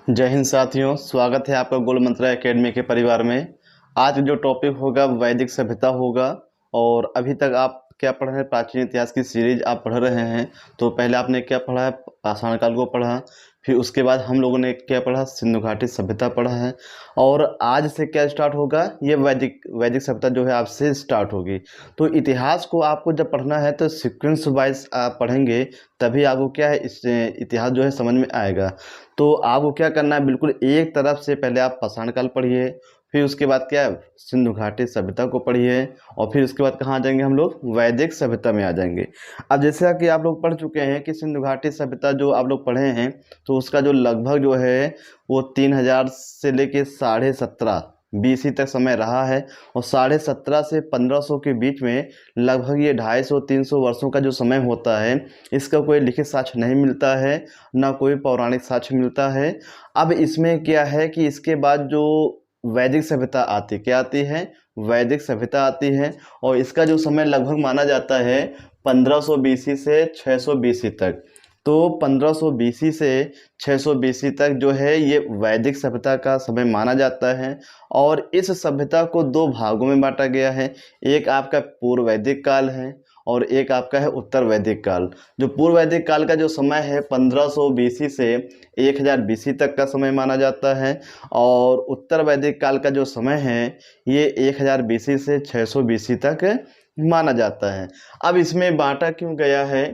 जय हिंद साथियों, स्वागत है आपका गोल मंत्रा एकेडमी के परिवार में। आज जो टॉपिक होगा वैदिक सभ्यता होगा। और अभी तक आप क्या पढ़ रहे हैं? प्राचीन इतिहास की सीरीज आप पढ़ रहे हैं। तो पहले आपने क्या पढ़ा है? पाषाण काल को पढ़ा। फिर उसके बाद हम लोगों ने क्या पढ़ा? सिंधु घाटी सभ्यता पढ़ा है। और आज से क्या स्टार्ट होगा? ये वैदिक वैदिक सभ्यता जो है आज से स्टार्ट होगी। तो इतिहास को आपको जब पढ़ना है तो सीक्वेंस वाइज आप पढ़ेंगे, तभी आपको क्या है इस इतिहास जो है समझ में आएगा। तो आपको क्या करना है, बिल्कुल एक तरफ से पहले आप पाषाण काल पढ़िए, फिर उसके बाद क्या है सिंधु घाटी सभ्यता को पढ़िए, और फिर उसके बाद कहाँ आ जाएंगे हम लोग? वैदिक सभ्यता में आ जाएंगे। अब जैसा कि आप लोग पढ़ चुके हैं कि सिंधु घाटी सभ्यता जो आप लोग पढ़े हैं, तो उसका जो लगभग जो है वो 3000 से लेके 1750 BC तक समय रहा है। और 1750 से 1500 के बीच में लगभग ये 250-300 वर्षों का जो समय होता है, इसका कोई लिखित साक्ष्य नहीं मिलता है, ना कोई पौराणिक साक्ष्य मिलता है। अब इसमें क्या है कि इसके बाद जो वैदिक सभ्यता आती, क्या आती है? वैदिक सभ्यता आती है। और इसका जो समय लगभग माना जाता है 1500 BC से 600 BC तक। तो 1500 BC से 600 BC तक जो है ये वैदिक सभ्यता का समय माना जाता है। और इस सभ्यता को दो भागों में बांटा गया है। एक आपका पूर्व वैदिक काल है और एक आपका है उत्तर वैदिक काल। जो पूर्व वैदिक काल का जो समय है 1500 BC से 1000 BC तक का समय माना जाता है। और उत्तर वैदिक काल का जो समय है ये 1000 BC से 600 BC तक माना जाता है। अब इसमें बांटा क्यों गया है?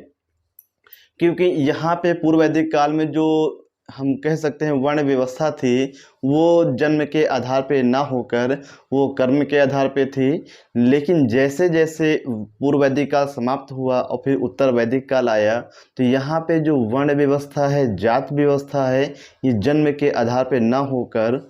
क्योंकि यहाँ पे पूर्व वैदिक काल में जो हम कह सकते हैं वर्ण व्यवस्था थी, वो जन्म के आधार पे ना होकर वो कर्म के आधार पे थी। लेकिन जैसे जैसे पूर्व वैदिक काल समाप्त हुआ और फिर उत्तर वैदिक काल आया, तो यहाँ पे जो वर्ण व्यवस्था है, जात व्यवस्था है, ये जन्म के आधार पे ना होकर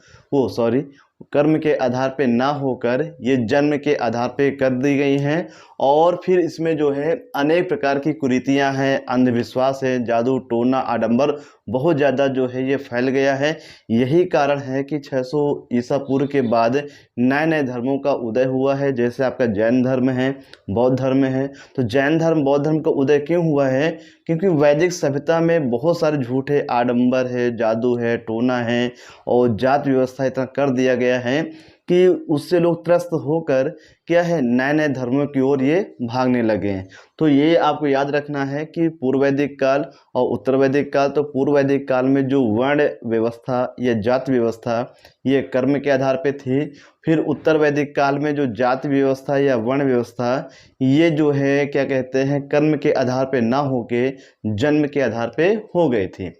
कर्म के आधार पे ना होकर ये जन्म के आधार पे कर दी गई हैं। और फिर इसमें जो है अनेक प्रकार की कुरीतियां हैं, अंधविश्वास है, जादू टोना आडंबर बहुत ज़्यादा जो है ये फैल गया है। यही कारण है कि 600 ईसा पूर्व के बाद नए नए धर्मों का उदय हुआ है। जैसे आपका जैन धर्म है, बौद्ध धर्म है। तो जैन धर्म बौद्ध धर्म का उदय क्यों हुआ है? क्योंकि वैदिक सभ्यता में बहुत सारे झूठ है, आडंबर है, जादू है, टोना है, और जात व्यवस्था इतना कर दिया गया है कि उससे लोग त्रस्त होकर क्या है नए नए धर्मों की ओर ये भागने लगे हैं। तो ये आपको याद रखना है कि पूर्व वैदिक काल और उत्तर वैदिक काल। तो पूर्व वैदिक काल में जो वर्ण व्यवस्था या जात व्यवस्था ये कर्म के आधार पे थी। फिर उत्तर वैदिक काल में जो जाति व्यवस्था या वर्ण व्यवस्था ये जो है क्या कहते हैं कर्म के आधार पे ना होके जन्म के आधार पे हो गई थी।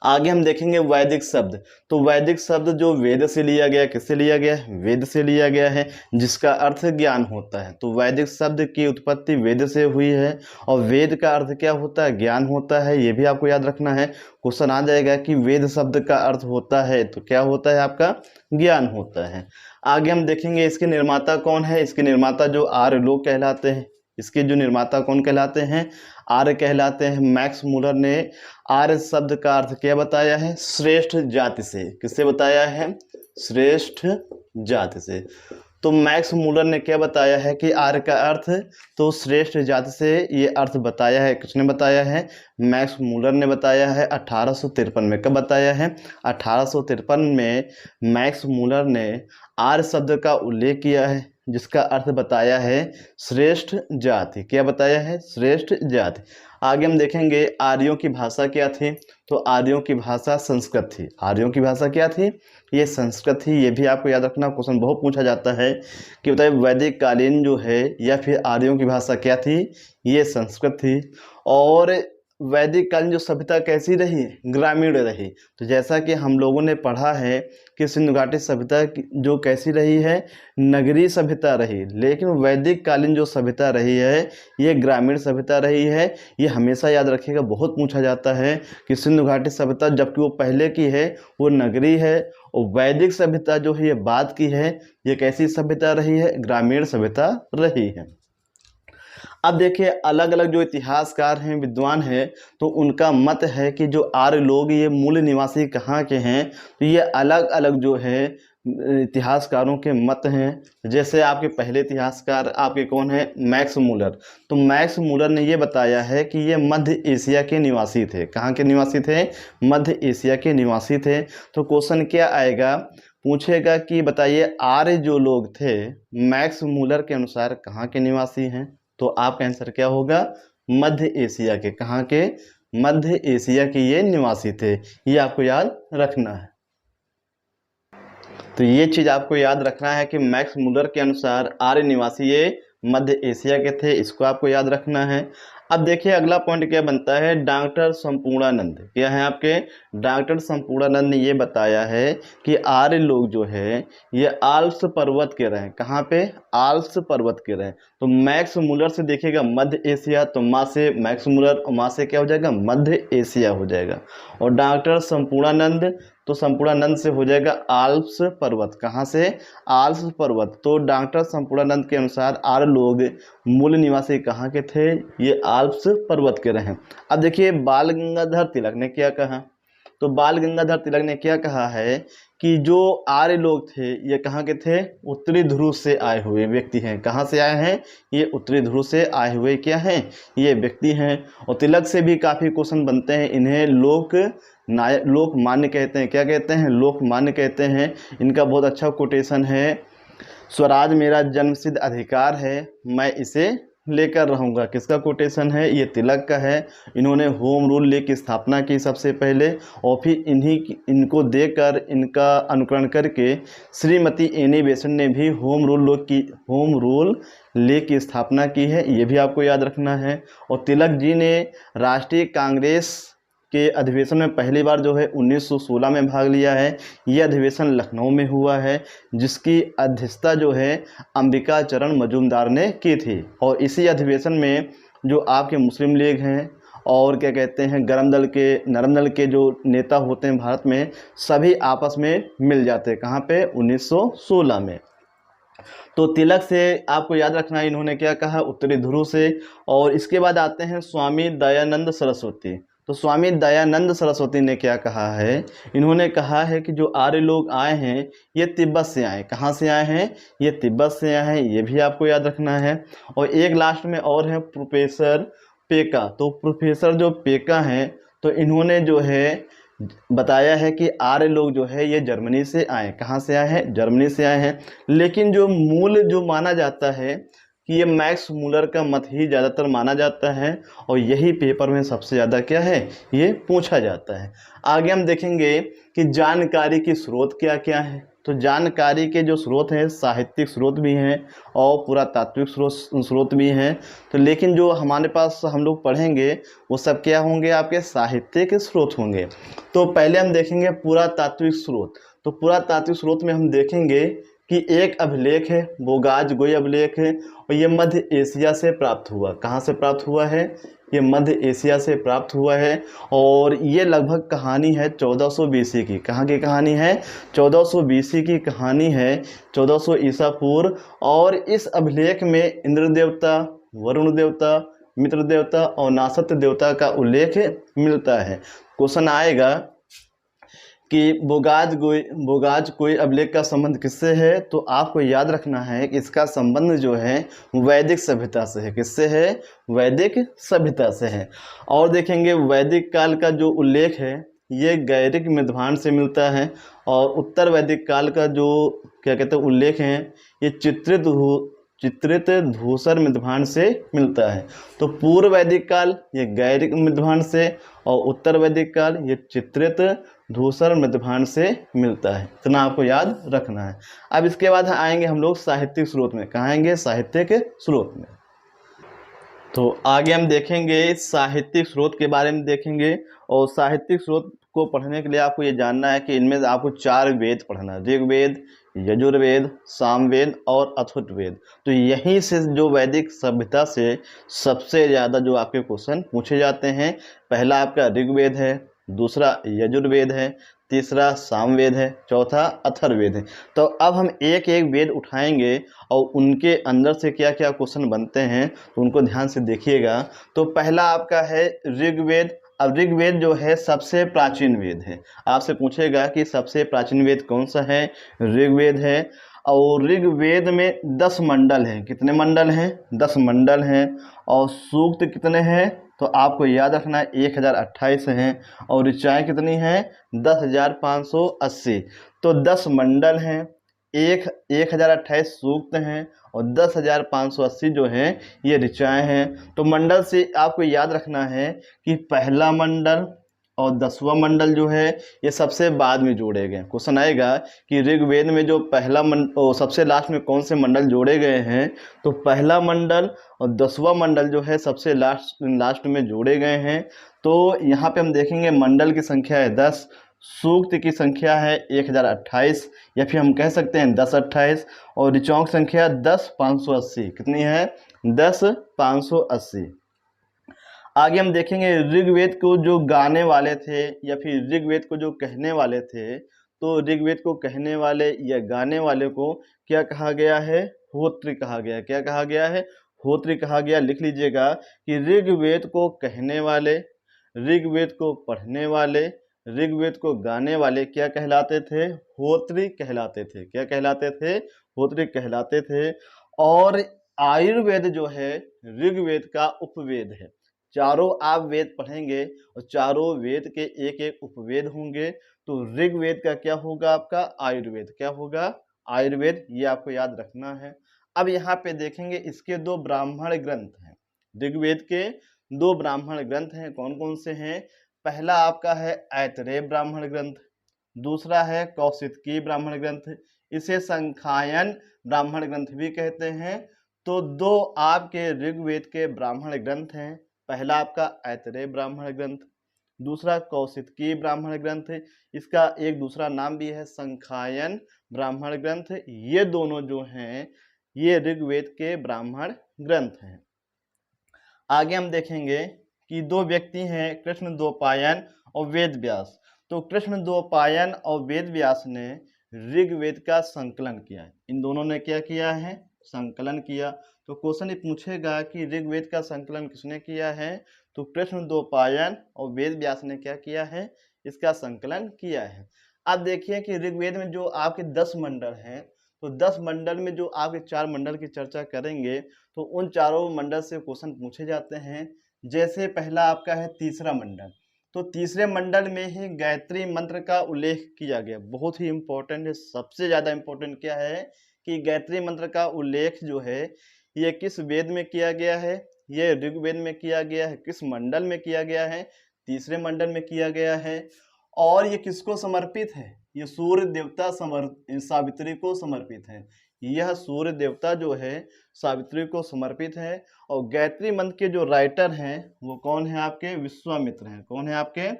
आगे हम देखेंगे वैदिक शब्द। तो वैदिक शब्द जो वेद से लिया गया, किससे लिया गया है? वेद से लिया गया है, जिसका अर्थ ज्ञान होता है। तो वैदिक शब्द की उत्पत्ति वेद से हुई है। और वेद का अर्थ क्या होता है? ज्ञान होता है। ये भी आपको याद रखना है, क्वेश्चन आ जाएगा कि वेद शब्द का अर्थ होता है तो क्या होता है? आपका ज्ञान होता है। आगे हम देखेंगे इसके निर्माता कौन है। इसके निर्माता जो आर्य लोग कहलाते हैं। इसके जो निर्माता कौन कहलाते हैं? आर्य कहलाते हैं। मैक्स मूलर ने आर्य शब्द का अर्थ क्या बताया है? श्रेष्ठ जाति से। किससे बताया है? श्रेष्ठ जाति से। तो मैक्स मूलर ने क्या बताया है कि आर्य का अर्थ तो श्रेष्ठ जाति से ये अर्थ बताया है। किसने बताया है? मैक्स मूलर ने बताया है 1853 में। कब बताया है? 1853 में मैक्स मूलर ने आर्य शब्द का उल्लेख किया है, जिसका अर्थ बताया है श्रेष्ठ जाति। क्या बताया है? श्रेष्ठ जाति। आगे हम देखेंगे आर्यों की भाषा क्या थी। तो आर्यों की भाषा संस्कृत थी। आर्यों की भाषा क्या थी? ये संस्कृत थी। ये भी आपको याद रखना, क्वेश्चन बहुत पूछा जाता है कि बताइए वैदिक कालीन जो है या फिर आर्यों की भाषा क्या थी? ये संस्कृत थी। और वैदिक कालीन जो सभ्यता कैसी रही? ग्रामीण रही। तो जैसा कि हम लोगों ने पढ़ा है कि सिंधु घाटी सभ्यता जो कैसी रही है? नगरीय सभ्यता रही। लेकिन वैदिक कालीन जो सभ्यता रही है ये ग्रामीण सभ्यता रही है। ये हमेशा याद रखिएगा, बहुत पूछा जाता है कि सिंधु घाटी सभ्यता जबकि वो पहले की है वो नगरीय है, और वैदिक सभ्यता जो है ये बाद की है। ये कैसी सभ्यता रही है? ग्रामीण सभ्यता रही है। अब देखिए अलग अलग जो इतिहासकार हैं, विद्वान हैं, तो उनका मत है कि जो आर्य लोग ये मूल निवासी कहाँ के हैं। तो ये अलग अलग जो है इतिहासकारों के मत हैं। जैसे आपके पहले इतिहासकार आपके कौन है, मैक्स मूलर। तो मैक्स मूलर ने ये बताया है कि ये मध्य एशिया के निवासी थे। कहाँ के निवासी थे, मध्य एशिया के निवासी थे। तो क्वेश्चन क्या आएगा, पूछेगा कि बताइए आर्य जो लोग थे मैक्स मूलर के अनुसार कहाँ के निवासी हैं। तो आपका आंसर क्या होगा, मध्य एशिया के। कहाँ के, मध्य एशिया के ये निवासी थे। ये आपको याद रखना है। तो ये चीज़ आपको याद रखना है कि मैक्स मूलर के अनुसार आर्य निवासी ये मध्य एशिया के थे। इसको आपको याद रखना है। अब देखिए अगला पॉइंट क्या बनता है, डॉक्टर संपूर्णानंद क्या है आपके, डॉक्टर संपूर्णानंद ने ये बताया है कि आर्य लोग जो है ये आल्प्स पर्वत के रहे। कहाँ पे, आल्प्स पर्वत के रहे। तो मैक्स मूलर से देखिएगा मध्य एशिया, तो माँ से मैक्स मूलर और माँ से क्या हो जाएगा, मध्य एशिया हो जाएगा। और डॉक्टर संपूर्णानंद, तो संपूर्णानंद से हो जाएगा आल्प्स पर्वत। कहाँ से, आल्प्स पर्वत। तो डॉक्टर संपूर्णानंद के अनुसार आर्य लोग मूल निवासी कहाँ के थे, ये आल्प्स पर्वत के रहे। अब देखिए बाल गंगाधर तिलक ने क्या कहा, तो बाल गंगाधर तिलक ने क्या कहा है कि जो आर्य लोग थे ये कहाँ के थे, उत्तरी ध्रुव से आए हुए व्यक्ति हैं। कहाँ से आए हैं, ये उत्तरी ध्रुव से आए हुए क्या हैं, ये व्यक्ति हैं। और तिलक से भी काफ़ी क्वेश्चन बनते हैं। इन्हें लोकमान्य कहते हैं। क्या कहते हैं, लोकमान्य कहते हैं। इनका बहुत अच्छा कोटेशन है, स्वराज मेरा जन्मसिद्ध अधिकार है, मैं इसे लेकर रहूँगा। किसका कोटेशन है, ये तिलक का है। इन्होंने होम रूल लीग की स्थापना की सबसे पहले, और फिर इनको देकर इनका अनुकरण करके श्रीमती एनी बेसेंट ने भी होम रूल लीग की स्थापना की है। ये भी आपको याद रखना है। और तिलक जी ने राष्ट्रीय कांग्रेस के अधिवेशन में पहली बार जो है 1916 में भाग लिया है। ये अधिवेशन लखनऊ में हुआ है, जिसकी अध्यक्षता जो है अंबिका चरण मजूमदार ने की थी। और इसी अधिवेशन में जो आपके मुस्लिम लीग हैं और क्या कहते हैं नरम दल के जो नेता होते हैं भारत में, सभी आपस में मिल जाते हैं। कहाँ पे, 1916 में। तो तिलक से आपको याद रखना है इन्होंने क्या कहा, उत्तरी ध्रुव से। और इसके बाद आते हैं स्वामी दयानंद सरस्वती। तो स्वामी दयानंद सरस्वती ने क्या कहा है, इन्होंने कहा है कि जो आर्य लोग आए हैं ये तिब्बत से आए। कहाँ से आए हैं, ये तिब्बत से आए हैं। ये भी आपको याद रखना है। और एक लास्ट में और है प्रोफेसर पेका। तो प्रोफेसर जो पेका हैं, तो इन्होंने जो है बताया है कि आर्य लोग जो है ये जर्मनी से आए। कहाँ से आए हैं, जर्मनी से आए हैं। लेकिन जो मूल जो माना जाता है कि ये मैक्स मूलर का मत ही ज़्यादातर माना जाता है, और यही पेपर में सबसे ज़्यादा क्या है, ये पूछा जाता है। आगे हम देखेंगे कि जानकारी की स्रोत क्या क्या है। तो जानकारी के जो स्रोत हैं, साहित्यिक स्रोत भी हैं और पुरातात्विक स्रोत भी हैं। तो लेकिन जो हमारे पास हम लोग पढ़ेंगे वो सब क्या होंगे, आपके साहित्यिक स्रोत होंगे। तो पहले हम देखेंगे पुरातात्विक स्रोत। तो पुरातात्विक स्रोत में हम देखेंगे कि एक अभिलेख है, बोगाज-गोई अभिलेख है, और ये मध्य एशिया से प्राप्त हुआ। कहाँ से प्राप्त हुआ है, ये मध्य एशिया से प्राप्त हुआ है। और ये लगभग कहानी है 1400 BC की। कहाँ की कहानी है, 1400 BC की कहानी है, 1400 ईसा पूर्व। और इस अभिलेख में इंद्र देवता, वरुण देवता, मित्र देवता और नासत्य देवता का उल्लेख मिलता है। क्वेश्चन आएगा कि बोगाज-कोई अभिलेख का संबंध किससे है। तो आपको याद रखना है कि इसका संबंध जो है वैदिक सभ्यता से है। किससे है, वैदिक सभ्यता से है। और देखेंगे वैदिक काल का जो उल्लेख है ये गैरिक मृधभांड से मिलता है। और उत्तर वैदिक काल का जो क्या कहते हैं उल्लेख है, ये चित्रित धूसर मृधभांड से मिलता है। तो पूर्व वैदिक काल ये गैरिक मृधभांड से, और उत्तर वैदिक काल ये चित्रित धूसर मृधभांड से मिलता है। इतना आपको याद रखना है। अब इसके बाद आएंगे हम लोग साहित्यिक स्रोत में। कहाँ आएंगे, साहित्यिक स्रोत में। तो आगे हम देखेंगे साहित्यिक स्रोत के बारे में देखेंगे। और साहित्यिक स्रोत को पढ़ने के लिए आपको ये जानना है कि इनमें से आपको 4 वेद पढ़ना है, ऋग्वेद, यजुर्वेद, सामवेद और अथर्ववेद। तो यहीं से जो वैदिक सभ्यता से सबसे ज़्यादा जो आपके क्वेश्चन पूछे जाते हैं, पहला आपका ऋग्वेद है, दूसरा यजुर्वेद है, तीसरा सामवेद है, चौथा अथर्ववेद है। तो अब हम एक एक वेद उठाएंगे और उनके अंदर से क्या क्या क्वेश्चन बनते हैं, तो उनको ध्यान से देखिएगा। तो पहला आपका है ऋग्वेद। अब ऋग्वेद जो है सबसे प्राचीन वेद है। आपसे पूछेगा कि सबसे प्राचीन वेद कौन सा है, ऋग्वेद है। और ऋग्वेद में 10 मंडल हैं। कितने मंडल हैं? 10 मंडल हैं। और सूक्त कितने हैं? तो आपको याद रखना है 1028 हैं। और ऋचाएँ कितनी हैं? 10,580। तो 10 मंडल हैं, 1028 सूक्त हैं और 10,580 जो हैं ये ऋचाएँ हैं। तो मंडल से आपको याद रखना है कि पहला मंडल और 10वां मंडल जो है ये सबसे बाद में जोड़े गए। क्वेश्चन आएगा कि ऋग्वेद में जो पहला मंडल सबसे लास्ट में कौन से मंडल जोड़े गए हैं, तो पहला मंडल और 10वां मंडल जो है सबसे लास्ट में जोड़े गए हैं। तो यहाँ पे हम देखेंगे मंडल की संख्या है 10, सूक्त की संख्या है 1028 या फिर हम कह सकते हैं 1028 और ऋचाओं की संख्या 10,580। कितनी है? 10,580। आगे हम देखेंगे ऋग्वेद को जो गाने वाले थे या फिर ऋग्वेद को जो कहने वाले थे, तो ऋग्वेद को कहने वाले या गाने वाले को क्या कहा गया है? होत्री कहा गया। क्या कहा गया है? होत्री कहा गया। लिख लीजिएगा कि ऋग्वेद को कहने वाले, ऋग्वेद को पढ़ने वाले, ऋग्वेद को गाने वाले क्या कहलाते थे? होत्री कहलाते थे। क्या कहलाते थे? होत्री कहलाते थे। और आयुर्वेद जो है ऋग्वेद का उपवेद है। चारों आप वेद पढ़ेंगे और चारों वेद के एक एक उपवेद होंगे। तो ऋग्वेद का क्या होगा? आपका आयुर्वेद। क्या होगा? आयुर्वेद। ये आपको याद रखना है। अब यहाँ पे देखेंगे इसके 2 ब्राह्मण ग्रंथ हैं। ऋग्वेद के 2 ब्राह्मण ग्रंथ हैं। कौन कौन से हैं? पहला आपका है ऐतरेय ब्राह्मण ग्रंथ, दूसरा है कौशितकी ब्राह्मण ग्रंथ। इसे संखायन ब्राह्मण ग्रंथ भी कहते हैं। तो 2 आपके ऋग्वेद के ब्राह्मण ग्रंथ हैं। पहला आपका ऐतरेय ब्राह्मण ग्रंथ, दूसरा कौशितकी ब्राह्मण ग्रंथ। इसका एक दूसरा नाम भी है संखायन ब्राह्मण ग्रंथ। ये दोनों जो हैं ये ऋग्वेद के ब्राह्मण ग्रंथ हैं। आगे हम देखेंगे कि 2 व्यक्ति हैं, कृष्णद्वैपायन और वेद व्यास। तो कृष्णद्वैपायन और वेद व्यास ने ऋग्वेद का संकलन किया है। इन दोनों ने क्या किया है? संकलन किया। तो क्वेश्चन ये पूछेगा कि ऋग्वेद का संकलन किसने किया है? तो कृष्णद्वैपायन और वेद व्यास ने क्या किया है? इसका संकलन किया है। अब देखिए कि ऋग्वेद में जो आपके 10 मंडल हैं, तो 10 मंडल में जो आपके 4 मंडल की चर्चा करेंगे तो उन चारों मंडल से क्वेश्चन पूछे जाते हैं। जैसे पहला आपका है तीसरा मंडल, तो तीसरे मंडल में ही गायत्री मंत्र का उल्लेख किया गया। बहुत ही इंपॉर्टेंट है। सबसे ज़्यादा इंपॉर्टेंट क्या है कि गायत्री मंत्र का उल्लेख जो है ये किस वेद में किया गया है? ये ऋग्वेद में किया गया है। किस मंडल में किया गया है? तीसरे मंडल में किया गया है। और ये किसको समर्पित है? ये सूर्य देवता सावित्री को समर्पित है। यह सूर्य देवता जो है सावित्री को समर्पित है। और गायत्री मंत्र के जो राइटर हैं वो कौन है? आपके विश्वामित्र हैं। कौन है आपके?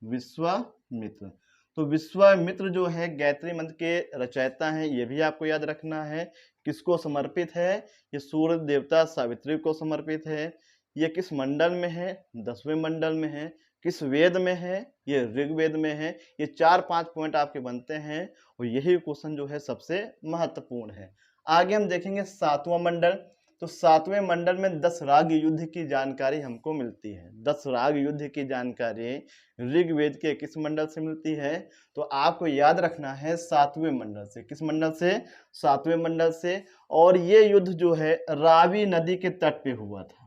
विश्वामित्र। तो विश्वामित्र जो है गायत्री मंत्र के रचयिता हैं। ये भी आपको याद रखना है। किसको समर्पित है? ये सूर्य देवता सावित्री को समर्पित है। ये किस मंडल में है? 10वें मंडल में है। किस वेद में है? ये ऋग्वेद में है। ये 4-5 पॉइंट आपके बनते हैं और यही क्वेश्चन जो है सबसे महत्वपूर्ण है। आगे हम देखेंगे 7वां मंडल। तो 7वें मंडल में 10 राग युद्ध की जानकारी हमको मिलती है। 10 राग युद्ध की जानकारी ऋग्वेद के किस मंडल से मिलती है? तो आपको याद रखना है 7वें मंडल से। किस मंडल से? 7वें मंडल से। और ये युद्ध जो है रावी नदी के तट पे हुआ था।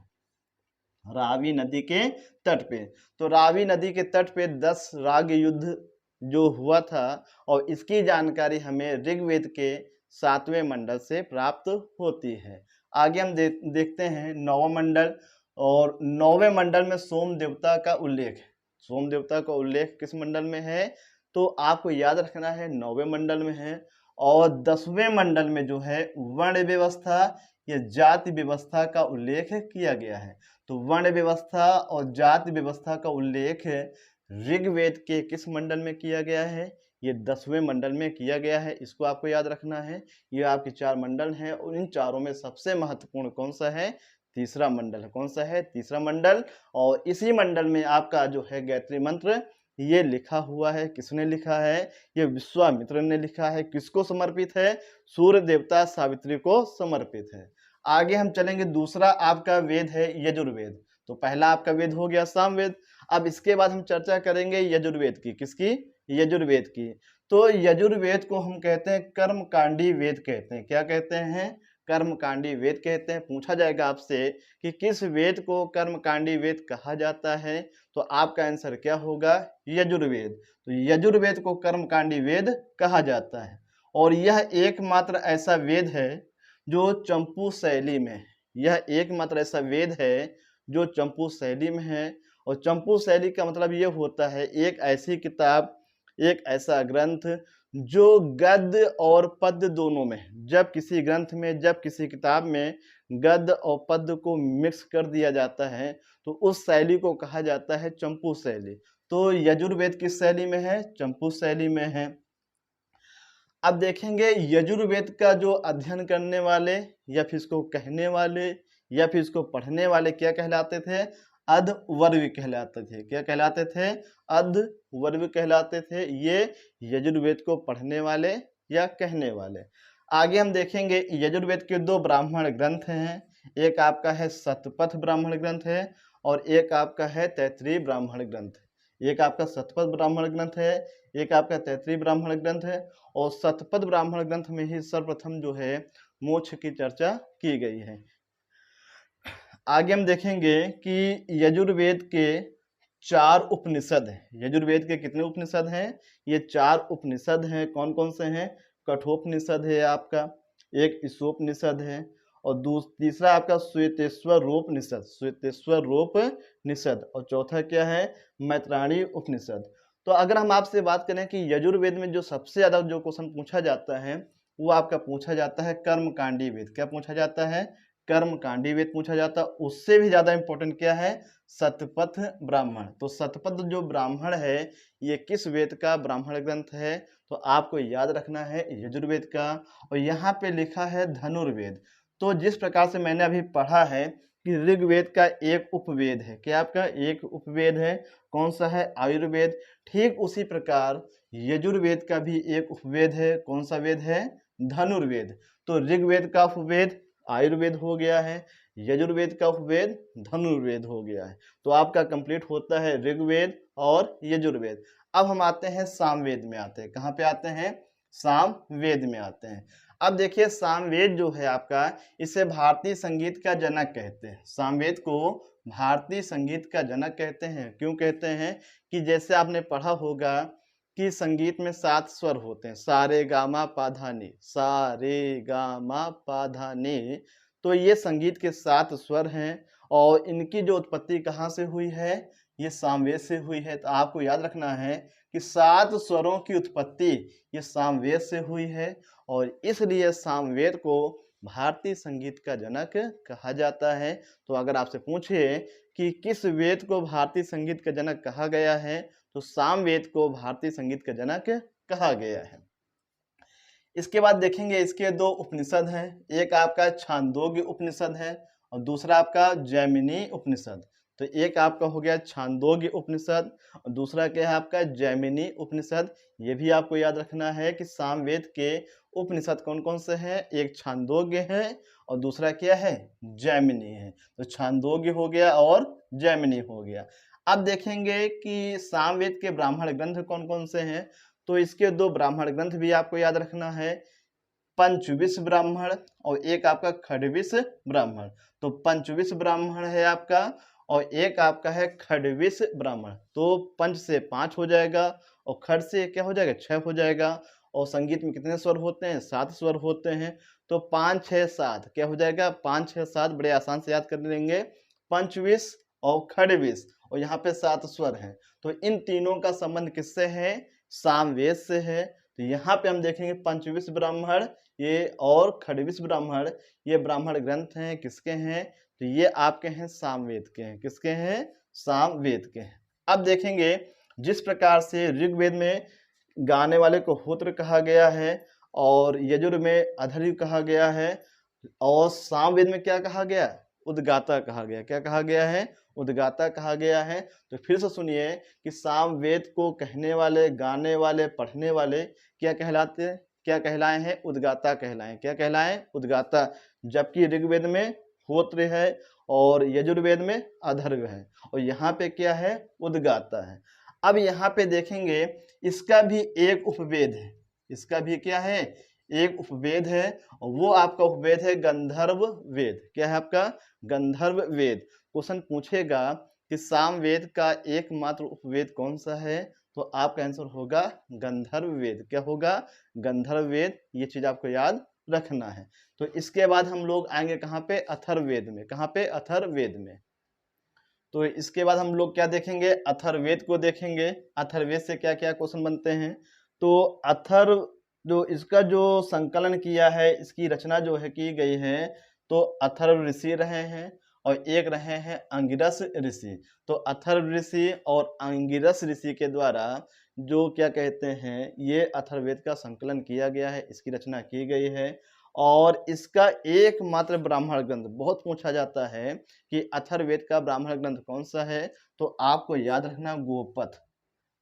रावी नदी के तट पे। तो रावी नदी के तट पे 10 राग युद्ध जो हुआ था और इसकी जानकारी हमें ऋग्वेद के 7वें मंडल से प्राप्त होती है। आगे हम देखते हैं 9वां मंडल। और 9वें मंडल में सोम देवता का उल्लेख है। सोम देवता का उल्लेख किस मंडल में है? तो आपको याद रखना है 9वें मंडल में है। और 10वें मंडल में जो है वर्ण व्यवस्था या जाति व्यवस्था का उल्लेख किया गया है। तो वर्ण व्यवस्था और जाति व्यवस्था का उल्लेख ऋग्वेद के किस मंडल में किया गया है? ये 10वें मंडल में किया गया है। इसको आपको याद रखना है। ये आपके 4 मंडल हैं और इन चारों में सबसे महत्वपूर्ण कौन सा है? तीसरा मंडल है। कौन सा है? तीसरा मंडल। और इसी मंडल में आपका जो है गायत्री मंत्र ये लिखा हुआ है। किसने लिखा है? ये विश्वामित्र ने लिखा है। किसको समर्पित है? सूर्य देवता सावित्री को समर्पित है। आगे हम चलेंगे। दूसरा आपका वेद है यजुर्वेद। तो पहला आपका वेद हो गया सामवेद। अब इसके बाद हम चर्चा करेंगे यजुर्वेद की। किसकी? यजुर्वेद की। तो यजुर्वेद को हम कहते हैं कर्मकांडी वेद कहते हैं। क्या कहते हैं? कर्मकांडी वेद कहते हैं। पूछा जाएगा आपसे कि किस वेद को कर्मकांडी वेद कहा जाता है, तो आपका आंसर क्या होगा? यजुर्वेद। तो यजुर्वेद को कर्मकांडी वेद कहा जाता है और यह एकमात्र ऐसा वेद है जो चंपू शैली में है। यह एकमात्र ऐसा वेद है जो चंपू शैली में है। और चंपू शैली का मतलब ये होता है एक ऐसी किताब, एक ऐसा ग्रंथ जो गद्य और पद्य दोनों में, जब किसी ग्रंथ में, जब किसी किताब में गद्य और पद्य को मिक्स कर दिया जाता है तो उस शैली को कहा जाता है चंपू शैली। तो यजुर्वेद किस शैली में है? चंपू शैली में है। अब देखेंगे यजुर्वेद का जो अध्ययन करने वाले या फिर इसको कहने वाले या फिर इसको पढ़ने वाले क्या कहलाते थे? अधवर्ग कहलाते थे। क्या कहलाते थे? अधवर्ग कहलाते थे। ये यजुर्वेद को पढ़ने वाले या कहने वाले। आगे हम देखेंगे यजुर्वेद के दो ब्राह्मण ग्रंथ हैं। एक आपका है शतपथ ब्राह्मण ग्रंथ है और एक आपका है तैत्तिरीय ब्राह्मण ग्रंथ। एक आपका शतपथ ब्राह्मण ग्रंथ है, एक आपका तैत्तिरीय ब्राह्मण ग्रंथ है। और शतपथ ब्राह्मण ग्रंथ में ही सर्वप्रथम जो है मोक्ष की चर्चा की गई है। आगे हम देखेंगे कि यजुर्वेद के 4 उपनिषद हैं। यजुर्वेद के कितने उपनिषद हैं? ये 4 उपनिषद हैं। कौन कौन से हैं? कठोपनिषद है आपका, एक ईशोपनिषद है और तीसरा आपका श्वेतेश्वरोपनिषद, श्वेतेश्वरोपनिषद, और चौथा क्या है? मैत्रायणी उपनिषद। तो अगर हम आपसे बात करें कि यजुर्वेद में जो सबसे ज्यादा जो क्वेश्चन पूछा जाता है वो आपका पूछा जाता है कर्मकांडी वेद। क्या पूछा जाता है? कर्मकांडी वेद पूछा जाता है। उससे भी ज्यादा इंपॉर्टेंट क्या है? शतपथ ब्राह्मण। तो शतपथ जो ब्राह्मण है ये किस वेद का ब्राह्मण ग्रंथ है? तो आपको याद रखना है यजुर्वेद का। और यहाँ पे लिखा है धनुर्वेद। तो जिस प्रकार से मैंने अभी पढ़ा है कि ऋग्वेद का एक उपवेद है। क्या आपका? एक उपवेद है। कौन सा है? आयुर्वेद। ठीक उसी प्रकार यजुर्वेद का भी एक उपवेद है। कौन सा वेद है? धनुर्वेद। तो ऋग्वेद का उपवेद आयुर्वेद हो गया है, यजुर्वेद का उपवेद धनुर्वेद हो गया है। तो आपका कंप्लीट होता है ऋग्वेद और यजुर्वेद। अब हम आते हैं सामवेद में आते हैं। कहाँ पे आते हैं? सामवेद में आते हैं। अब देखिए सामवेद जो है आपका, इसे भारतीय संगीत का जनक कहते हैं। सामवेद को भारतीय संगीत का जनक कहते हैं। क्यों कहते हैं? कि जैसे आपने पढ़ा होगा कि संगीत में 7 स्वर होते हैं, सा रे गा मा पा धा नी, सा रे गा मा पा धा नी। तो ये संगीत के 7 स्वर हैं और इनकी जो उत्पत्ति कहाँ से हुई है? ये सामवेद से हुई है। तो आपको याद रखना है कि 7 स्वरों की उत्पत्ति ये सामवेद से हुई है और इसलिए सामवेद को भारतीय संगीत का जनक कहा जाता है। तो अगर आपसे पूछे कि किस वेद को भारतीय संगीत का जनक कहा गया है, तो सामवेद को भारतीय संगीत का जनक कहा गया है। इसके बाद देखेंगे इसके 2 उपनिषद हैं। एक आपका छांदोग्य उपनिषद है और दूसरा आपका जैमिनी उपनिषद। तो एक आपका हो गया छांदोग्य उपनिषद और दूसरा क्या है आपका? जैमिनी उपनिषद। ये भी आपको याद रखना है कि सामवेद के उपनिषद कौन कौन से हैं? एक छांदोग्य है और दूसरा क्या है? जैमिनी है। तो छांदोग्य हो गया और जैमिनी हो गया। अब देखेंगे कि सामवेद के ब्राह्मण ग्रंथ कौन कौन से हैं। तो इसके 2 ब्राह्मण ग्रंथ भी आपको याद रखना है, पंचविश ब्राह्मण और एक आपका खडविश ब्राह्मण। तो पंचविश ब्राह्मण है आपका और एक आपका है खडविश ब्राह्मण। तो पंच से 5 हो जाएगा और खड से क्या हो जाएगा? 6 हो जाएगा। और संगीत में कितने स्वर होते हैं? 7 स्वर होते हैं। तो 5 6 7 क्या हो जाएगा? 5 6 7 बड़े आसान से याद कर लेंगे, पंचविश और खडविश, और यहाँ पे 7 स्वर हैं। तो इन तीनों का संबंध किससे है? सामवेद से है। तो यहाँ पे हम देखेंगे पंचविश ब्राह्मण ये और खडविश ब्राह्मण, ये ब्राह्मण ग्रंथ हैं। किसके हैं? तो ये आपके हैं सामवेद के हैं। किसके हैं? सामवेद के हैं। अब देखेंगे जिस प्रकार से ऋग्वेद में गाने वाले को होत्र कहा गया है और यजुर्वेद में अधर्व कहा गया है और सामवेद में क्या कहा गया? उद्गाता कहा गया। क्या कहा गया है? उद्गाता कहा गया है। तो फिर से सुनिए कि सामवेद को कहने वाले, गाने वाले, पढ़ने वाले क्या कहलाते हैं? क्या कहलाए हैं? उद्गाता कहलाए। क्या कहलाए? उद्गाता। जबकि ऋग्वेद में होत्र है और यजुर्वेद में अथर्व है, और यहाँ पे क्या है, उद्गाता है। अब यहाँ पे देखेंगे इसका भी एक उपवेद है, इसका भी क्या है, एक उपवेद है, और वो आपका उपवेद है गंधर्व वेद। क्या है आपका, गंधर्व वेद। क्वेश्चन पूछेगा कि सामवेद का एकमात्र उपवेद कौन सा है, तो आपका आंसर होगा गंधर्व वेद। क्या होगा, गंधर्व वेद। ये चीज आपको याद रखना है। तो इसके बाद हम लोग आएंगे कहाँ पे, अथर्ववेद में। कहाँ पे, अथर्ववेद में। तो इसके बाद हम लोग क्या देखेंगे, अथर्ववेद को देखेंगे। अथर्ववेद से क्या क्या क्वेश्चन बनते हैं, तो अथर्व जो इसका जो संकलन किया है, इसकी रचना जो है की गई है, तो अथर्व ऋषि रहे हैं और एक रहे हैं अंगिरस ऋषि। तो अथर्व ऋषि और अंगिरस ऋषि के द्वारा जो क्या कहते हैं, ये अथर्ववेद का संकलन किया गया है, इसकी रचना की गई है। और इसका एकमात्र ब्राह्मण ग्रंथ, बहुत पूछा जाता है कि अथर्ववेद का ब्राह्मण ग्रंथ कौन सा है, तो आपको याद रखना गोपथ।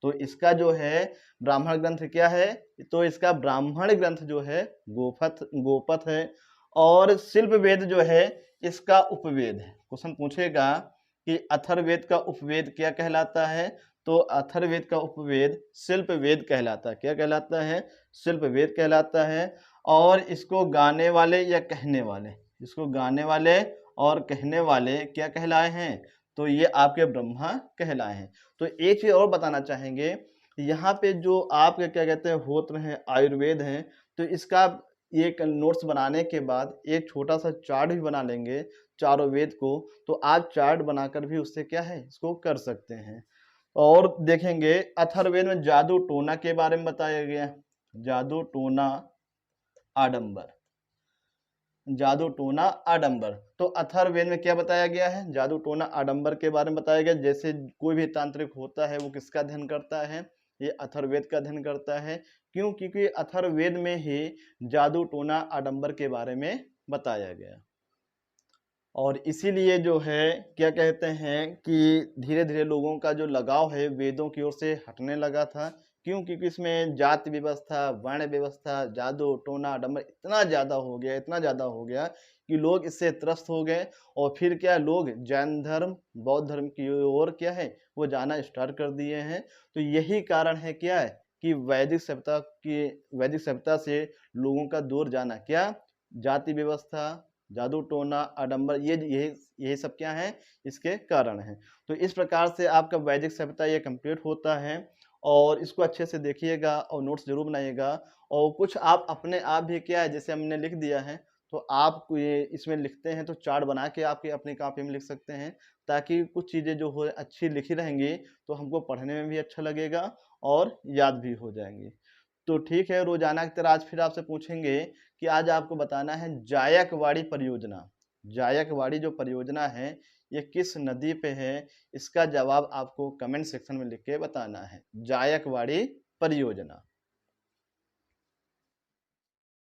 तो इसका जो है ब्राह्मण ग्रंथ क्या है, तो इसका ब्राह्मण ग्रंथ जो है गोपथ है। और शिल्प वेद जो है इसका उपवेद है। क्वेश्चन पूछेगा कि अथर्ववेद का उपवेद क्या कहलाता है, तो अथर्ववेद का उपवेद शिल्प वेद कहलाता है। क्या कहलाता है, शिल्प वेद कहलाता है। और इसको गाने वाले या कहने वाले, इसको गाने वाले और कहने वाले क्या कहलाए हैं, तो ये आपके ब्रह्मा कहलाए हैं। तो एक चीज और बताना चाहेंगे, यहाँ पे जो आपके क्या कहते हैं होत्र हैं, आयुर्वेद हैं, तो इसका एक नोट्स बनाने के बाद एक छोटा सा चार्ट भी बना लेंगे चारों वेद को, तो आप चार्ट बनाकर भी उससे क्या है, इसको कर सकते हैं। और देखेंगे अथर्ववेद में जादू टोना के बारे में बताया गया, जादू टोना आडंबर, जादू टोना आडंबर। तो अथर्ववेद में क्या बताया गया है, जादू टोना आडंबर के बारे में बताया गया। जैसे कोई भी तांत्रिक होता है वो किसका अध्ययन करता है, ये अथर्ववेद का अध्ययन करता है। क्यों, क्योंकि अथर्ववेद में ही जादू टोना आडंबर के बारे में बताया गया। और इसीलिए जो है क्या कहते हैं कि धीरे धीरे लोगों का जो लगाव है वेदों की ओर से हटने लगा था। क्यों, क्योंकि इसमें जाति व्यवस्था, वर्ण व्यवस्था, जादू टोना डंबर इतना ज़्यादा हो गया, इतना ज़्यादा हो गया कि लोग इससे त्रस्त हो गए। और फिर क्या, लोग जैन धर्म, बौद्ध धर्म की ओर क्या है वो जाना स्टार्ट कर दिए हैं। तो यही कारण है क्या है कि वैदिक सभ्यता से लोगों का दूर जाना। क्या, जाति व्यवस्था, जादू टोना आडंबर, ये यही सब क्या है, इसके कारण हैं। तो इस प्रकार से आपका वैदिक सभ्यता ये कंप्लीट होता है। और इसको अच्छे से देखिएगा और नोट्स जरूर बनाइएगा। और कुछ आप अपने आप भी क्या है, जैसे हमने लिख दिया है, तो आप ये इसमें लिखते हैं तो चार्ट बना के आपकी अपनी कॉपी में लिख सकते हैं, ताकि कुछ चीज़ें जो हो अच्छी लिखी रहेंगी तो हमको पढ़ने में भी अच्छा लगेगा और याद भी हो जाएंगी। तो ठीक है, रोजाना की तरह आज फिर आपसे पूछेंगे कि आज आपको बताना है जायकवाड़ी परियोजना। जायकवाड़ी जो परियोजना है ये किस नदी पे है, इसका जवाब आपको कमेंट सेक्शन में लिख के बताना है। जायकवाड़ी परियोजना।